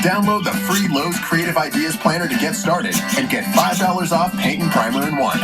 Download the free Lowe's Creative Ideas Planner to get started and get $5 off paint and primer in one.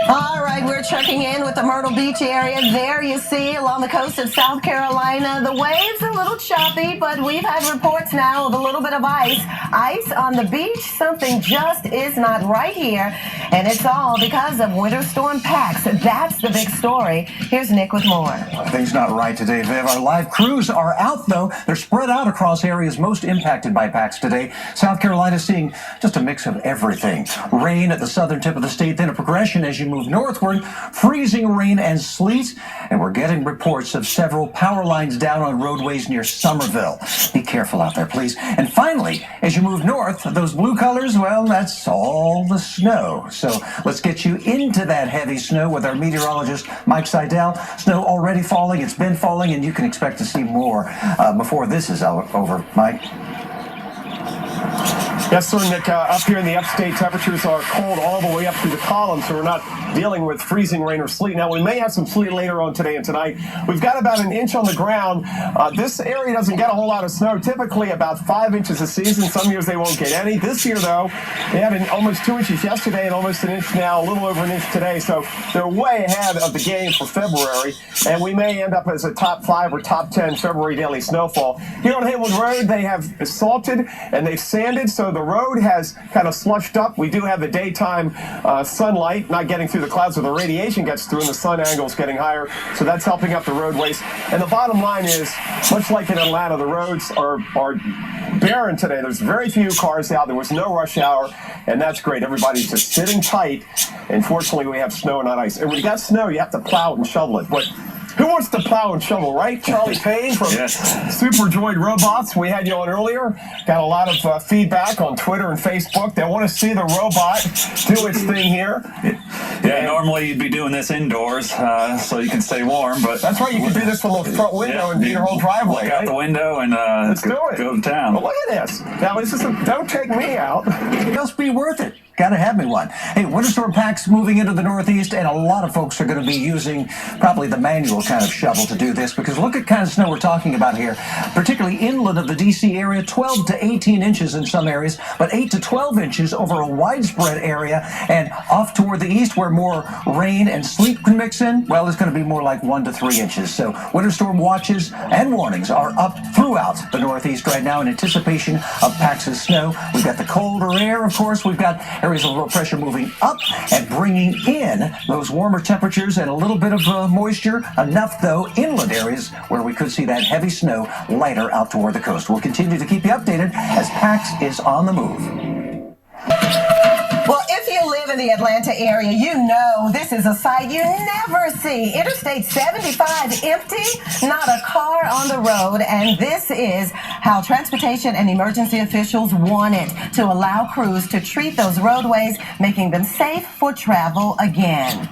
All right, we're checking in with the Myrtle Beach area. There you see along the coast of South Carolina, the waves a little choppy, but we've had reports now of a little bit of ice. Ice on the beach, something just is not right here, and it's all because of Winter Storm Pax. That's the big story. Here's Nick with more. Things not right today, Viv. Our live crews are out, though. They're spread out across areas most impacted by Pax today. South Carolina seeing just a mix of everything. Rain at the southern tip of the state, then a progression as you move northward, freezing rain and sleet, and we're getting reports of several power lines down on roadways near Somerville. Be careful out there, please. And finally, as you move north, those blue colors, well, that's all the snow. So let's get you into that heavy snow with our meteorologist, Mike Seidel. Snow already falling, it's been falling, and you can expect to see more before this is over. Mike? Yes, sir, Nick. Up here in the upstate, temperatures are cold all the way up through the column, so we're not dealing with freezing rain or sleet. Now, we may have some sleet later on today and tonight. We've got about an inch on the ground. This area doesn't get a whole lot of snow, typically about 5 inches a season. Some years they won't get any. This year, though, they had almost 2 inches yesterday and almost an inch now, a little over an inch today. So they're way ahead of the game for February, and we may end up as a top 5 or top 10 February daily snowfall. Here on Haywood Road, they have salted and they've sanded, so the road has kind of slushed up. We do have the daytime sunlight not getting through the clouds, so the radiation gets through and the sun angle is getting higher, so that's helping up the roadways. And the bottom line is, much like in Atlanta, the roads are barren today. There's very few cars out. There was no rush hour, and that's great. Everybody's just sitting tight. And fortunately, we have snow, not ice. And when you got snow, you have to plow and shovel it. But who wants to plow and shovel, right? Charlie Payne from Super Droid Robots. We had you on earlier. Got a lot of feedback on Twitter and Facebook. They want to see the robot do its thing here. Yeah, normally you'd be doing this indoors so you can stay warm, but that's right. You can do this from the front window and do your whole driveway. Look out the window and let's do it. Go to town. Well, look at this. Now, this is don't take me out. It must be worth it. Gotta have me one. Hey, Winter Storm Pax moving into the Northeast, and a lot of folks are going to be using probably the manual kind of shovel to do this, because look at kind of snow we're talking about here, particularly inland of the D.C. area, 12 to 18 inches in some areas, but 8 to 12 inches over a widespread area, and off toward the east where more rain and sleet can mix in, well, it's going to be more like 1 to 3 inches. So winter storm watches and warnings are up throughout the Northeast right now in anticipation of Pax's snow. We've got the colder air, of course. We've got areas of low pressure moving up and bringing in those warmer temperatures and a little bit of moisture. Enough, though, inland areas where we could see that heavy snow lighter out toward the coast. We'll continue to keep you updated as Pax is on the move. Well, if you live in the Atlanta area, you know this is a sight you never see. Interstate 75 empty, not a car on the road, and this is how transportation and emergency officials want it, to allow crews to treat those roadways, making them safe for travel again.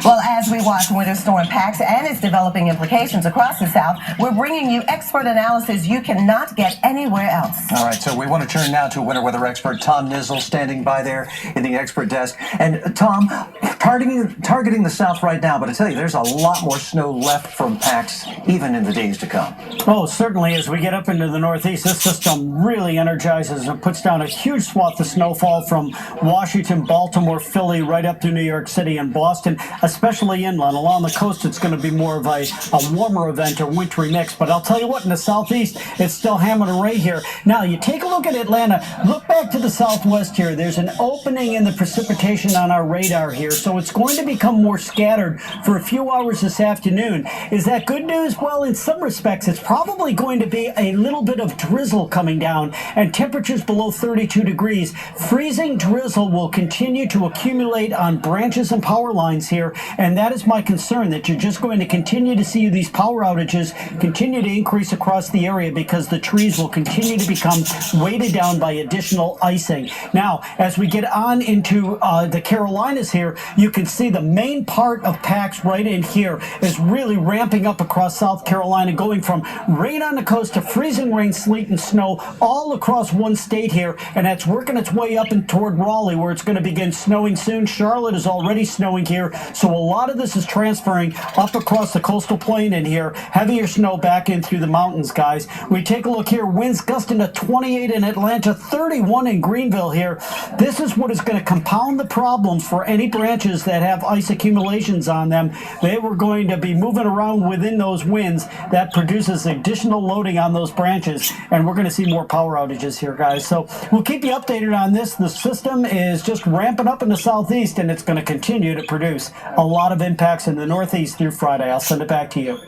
Well, as we watch Winter Storm Pax and its developing implications across the South, we're bringing you expert analysis you cannot get anywhere else. All right, so we want to turn now to winter weather expert Tom Nizzle standing by there in the expert desk. And Tom, targeting the South right now, but I tell you, there's a lot more snow left from Pax even in the days to come. Oh, certainly. As we get up into the Northeast, this system really energizes and puts down a huge swath of snowfall from Washington, Baltimore, Philly, right up to New York City and Boston, especially inland. Along the coast, it's going to be more of a warmer event or wintry mix. But I'll tell you what, in the Southeast, it's still hammering away here. Now, you take a look at Atlanta. Look back to the Southwest here. There's an opening in the precipitation on our radar here, so it's going to become more scattered for a few hours this afternoon. Is that good news? Well, in some respects, it's probably going to be a little bit of drizzle coming down and temperatures below 32 degrees. Freezing drizzle will continue to accumulate on branches and power lines here, and that is my concern, that you're just going to continue to see these power outages continue to increase across the area because the trees will continue to become weighted down by additional icing. Now, as we get on into into the Carolinas here, you can see the main part of PAX right in here is really ramping up across South Carolina, going from rain on the coast to freezing rain, sleet, and snow all across one state here, and that's working its way up and toward Raleigh, where it's going to begin snowing soon. Charlotte is already snowing here, so a lot of this is transferring up across the coastal plain in here. Heavier snow back in through the mountains, guys. We take a look here. Winds gusting to 28 in Atlanta, 31 in Greenville here. This is what is going to compound the problems for any branches that have ice accumulations on them. They were going to be moving around within those winds. That produces additional loading on those branches, and we're going to see more power outages here, guys. So we'll keep you updated on this. The system is just ramping up in the southeast, and it's going to continue to produce a lot of impacts in the northeast through Friday. I'll send it back to you.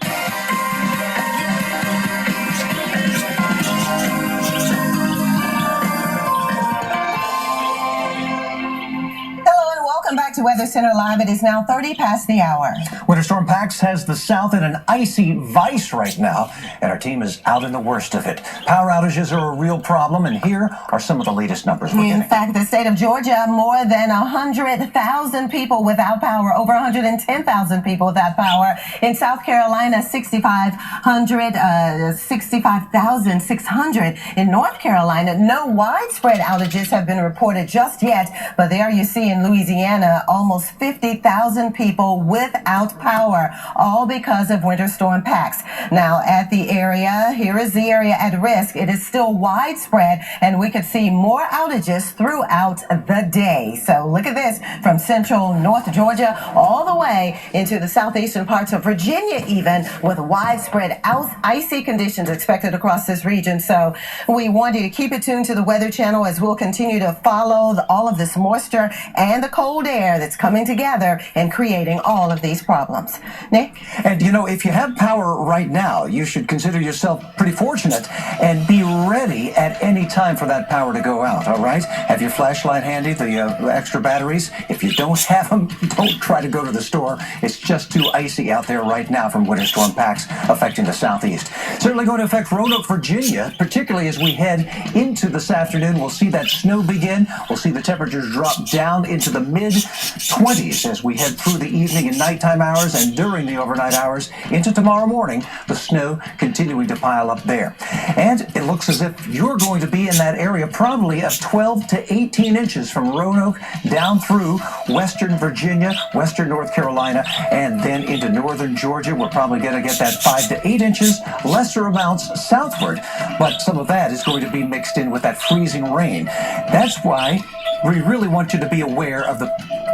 Welcome back to Weather Center Live. It is now 30 past the hour. Winter Storm Pax has the South in an icy vice right now, and our team is out in the worst of it. Power outages are a real problem, and here are some of the latest numbers we're getting. In fact, the state of Georgia, more than 100,000 people without power, over 110,000 people without power. In South Carolina, 65,600. In North Carolina, no widespread outages have been reported just yet, but there you see in Louisiana, almost 50,000 people without power, all because of Winter Storm Pax. Now, at the area, here is the area at risk. It is still widespread, and we could see more outages throughout the day. So look at this, from central North Georgia all the way into the southeastern parts of Virginia, even with widespread icy conditions expected across this region. So we want you to keep it tuned to the Weather Channel as we'll continue to follow all of this moisture and the cold air that's coming together and creating all of these problems. Nick? And you know, if you have power right now, you should consider yourself pretty fortunate and be ready at any time for that power to go out, all right? Have your flashlight handy, the extra batteries. If you don't have them, don't try to go to the store. It's just too icy out there right now from Winter Storm Pax affecting the southeast. Certainly going to affect Roanoke, Virginia, particularly as we head into this afternoon. We'll see that snow begin. We'll see the temperatures drop down into the mid-20s as we head through the evening and nighttime hours, and during the overnight hours into tomorrow morning, the snow continuing to pile up there. And it looks as if you're going to be in that area probably of 12 to 18 inches from Roanoke down through western Virginia, western North Carolina, and then into northern Georgia. We're probably going to get that 5 to 8 inches, lesser amounts southward, but some of that is going to be mixed in with that freezing rain. That's why we really want you to be aware of the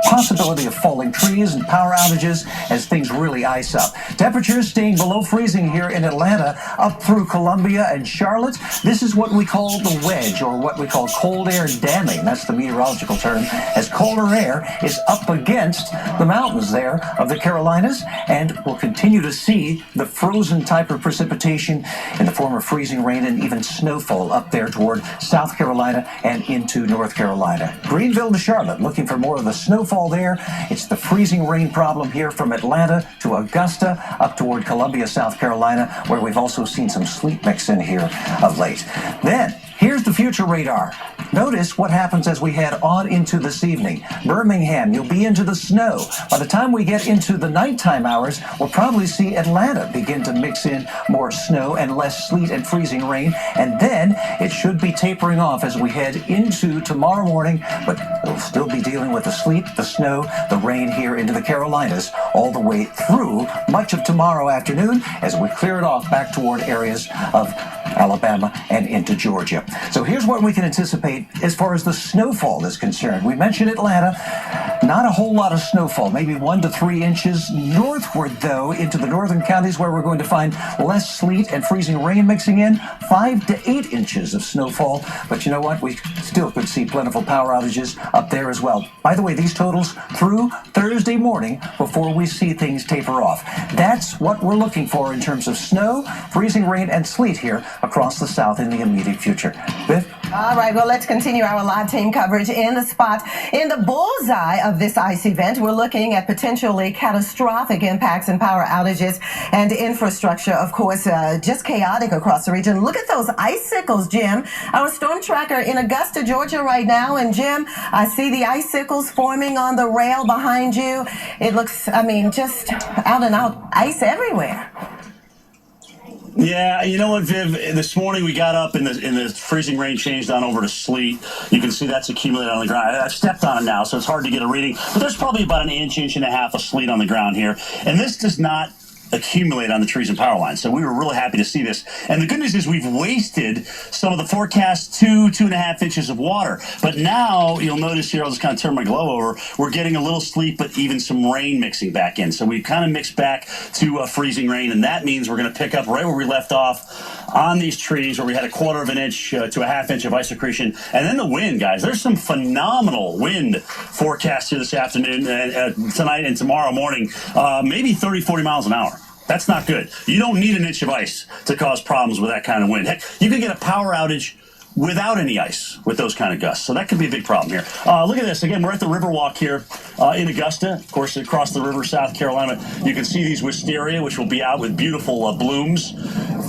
possibility of falling trees and power outages as things really ice up. Temperatures staying below freezing here in Atlanta, up through Columbia and Charlotte. This is what we call the wedge, or what we call cold air damming. That's the meteorological term, as colder air is up against the mountains there of the Carolinas, and we'll continue to see the frozen type of precipitation in the form of freezing rain and even snowfall up there toward South Carolina and into North Carolina. Greenville to Charlotte, looking for more of the snowfall there. It's the freezing rain problem here from Atlanta to Augusta, up toward Columbia, South Carolina, where we've also seen some sleet mix in here of late. Then, here's the future radar. Notice what happens as we head on into this evening. Birmingham, you'll be into the snow. By the time we get into the nighttime hours, we'll probably see Atlanta begin to mix in more snow and less sleet and freezing rain. And then it should be tapering off as we head into tomorrow morning, but we'll still be dealing with the sleet, the snow, the rain here into the Carolinas all the way through much of tomorrow afternoon as we clear it off back toward areas of Alabama and into Georgia. So here's what we can anticipate as far as the snowfall is concerned. We mentioned Atlanta, not a whole lot of snowfall, maybe 1 to 3 inches. Northward, though, into the northern counties where we're going to find less sleet and freezing rain mixing in, 5 to 8 inches of snowfall. But you know what? We still could see plentiful power outages up there as well. By the way, these totals through Thursday morning before we see things taper off. That's what we're looking for in terms of snow, freezing rain, and sleet here across the South in the immediate future. Biff? All right, well, let's continue our live team coverage in the spot in the bullseye of of this ice event, we're looking at potentially catastrophic impacts and power outages and infrastructure, of course, just chaotic across the region. Look at those icicles, Jim. Our storm tracker in Augusta, Georgia right now. And Jim, I see the icicles forming on the rail behind you. It looks, I mean, just out and out ice everywhere. Yeah, you know what, Viv? This morning we got up and the freezing rain changed on over to sleet. You can see that's accumulated on the ground. I've stepped on it now, so it's hard to get a reading. But there's probably about an inch and a half of sleet on the ground here. And this does not accumulate on the trees and power lines. So we were really happy to see this. And the good news is we've wasted some of the forecast 2.5 inches of water. But now you'll notice here, I'll just kind of turn my glove over, we're getting a little sleet, but even some rain mixing back in. So we kind of mixed back to freezing rain. And that means we're going to pick up right where we left off on these trees where we had 1/4 inch to 1/2 inch of ice accretion. And then the wind, guys, there's some phenomenal wind forecast here this afternoon and tonight and tomorrow morning, maybe 30, 40 miles an hour. That's not good. You don't need an inch of ice to cause problems with that kind of wind. Heck, you can get a power outage without any ice with those kind of gusts. So that could be a big problem here. Look at this. Again, we're at the Riverwalk here in Augusta. Of course, across the river, South Carolina, you can see these wisteria, which will be out with beautiful blooms,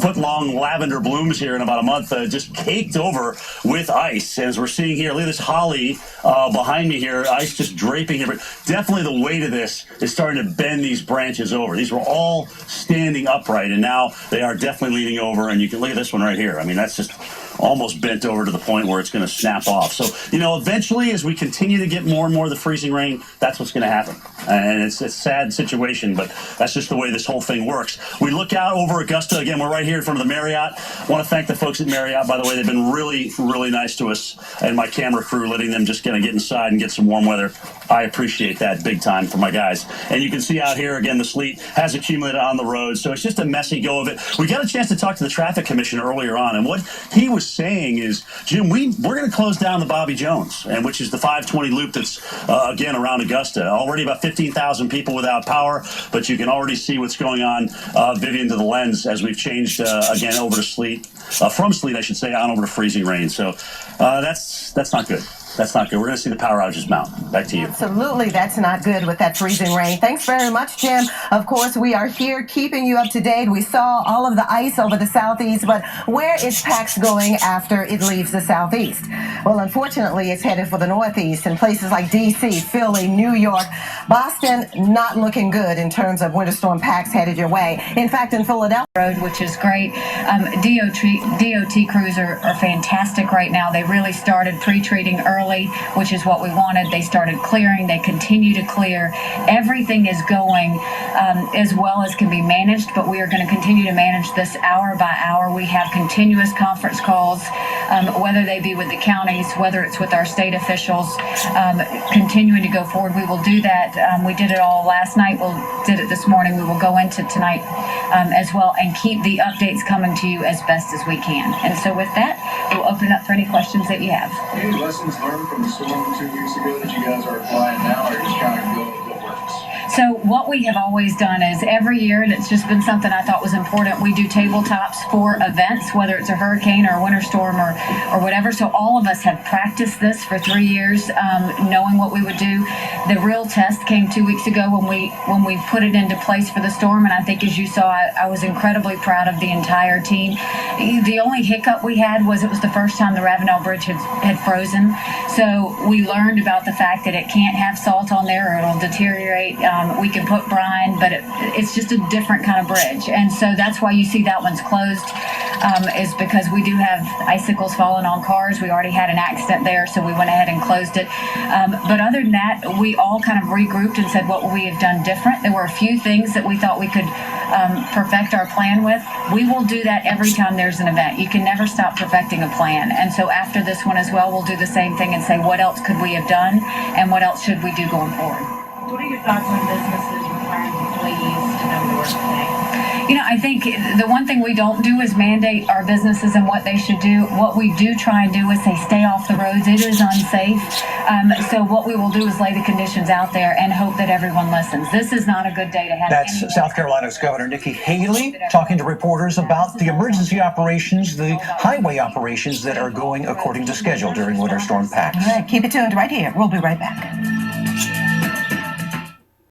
foot-long lavender blooms here in about a month, just caked over with ice. As we're seeing here, look at this holly behind me here, ice just draping here. But definitely the weight of this is starting to bend these branches over. These were all standing upright, and now they are definitely leaning over. And you can look at this one right here. I mean, that's just almost bent over to the point where it's going to snap off. So, you know, eventually as we continue to get more and more of the freezing rain, that's what's going to happen. And it's a sad situation, but that's just the way this whole thing works. We look out over Augusta. Again, we're right here in front of the Marriott. I want to thank the folks at Marriott, by the way. They've been really, really nice to us and my camera crew, letting them just kind of get inside and get some warm weather. I appreciate that big time for my guys. And you can see out here, again, the sleet has accumulated on the road. So it's just a messy go of it. We got a chance to talk to the traffic commissioner earlier on, and what he was saying is, Jim, we're going to close down the Bobby Jones, and which is the 520 loop that's again around Augusta. Already about 15,000 people without power, but you can already see what's going on, Vivian, to the lens as we've changed again over to sleet, from sleet, I should say, on over to freezing rain. So that's not good. That's not good. We're going to see the power outages mount. Back to you. Absolutely, that's not good with that freezing rain. Thanks very much, Jim. Of course, we are here keeping you up to date. We saw all of the ice over the southeast, but where is PAX going after it leaves the southeast? Well, unfortunately, it's headed for the northeast in places like D.C., Philly, New York, Boston, not looking good in terms of Winter Storm PAX headed your way. In fact, in Philadelphia, road, which is great. DOT crews are fantastic right now. They really started pre-treating early, which is what we wanted. They started clearing. They continue to clear. Everything is going as well as can be managed, but we are going to continue to manage this hour by hour. We have continuous conference calls, whether they be with the counties, whether it's with our state officials, continuing to go forward. We will do that. We did it all last night. We did it this morning. We will go into tonight as well and keep the updates coming to you as best as we can. And so with that, we'll open up for any questions that you have. Any lessons learned from the storm 2 weeks ago that you guys are applying now, or just kind of go with what works? So what we have always done is every year, and it's just been something I thought was important, we do tabletops for events, whether it's a hurricane or a winter storm or whatever. So all of us have practiced this for 3 years, knowing what we would do. The real test came 2 weeks ago when we put it into place for the storm, and I think as you saw, I was incredibly proud of the entire team. The only hiccup we had was it was the first time the Ravenel Bridge had frozen. So we learned about the fact that it can't have salt on there or it'll deteriorate. We can put brine, but it's just a different kind of bridge. And so that's why you see that one's closed, is because we do have icicles falling on cars. We already had an accident there, so we went ahead and closed it. But other than that, we all kind of regrouped and said what would we have done different. There were a few things that we thought we could perfect our plan with. We will do that every time there's an event. You can never stop perfecting a plan. And so after this one as well, we'll do the same thing and say what else could we have done and what else should we do going forward. What are your thoughts on businesses requiring employees to come to work today? You know, I think the one thing we don't do is mandate our businesses and what they should do. What we do try and do is say stay off the roads. It is unsafe. So what we will do is lay the conditions out there and hope that everyone listens. This is not a good day to have. That's South Carolina's Governor Nikki Haley talking to reporters about the emergency operations, the highway operations that are going according to schedule during Winter Storm PAX. All right, keep it tuned right here. We'll be right back.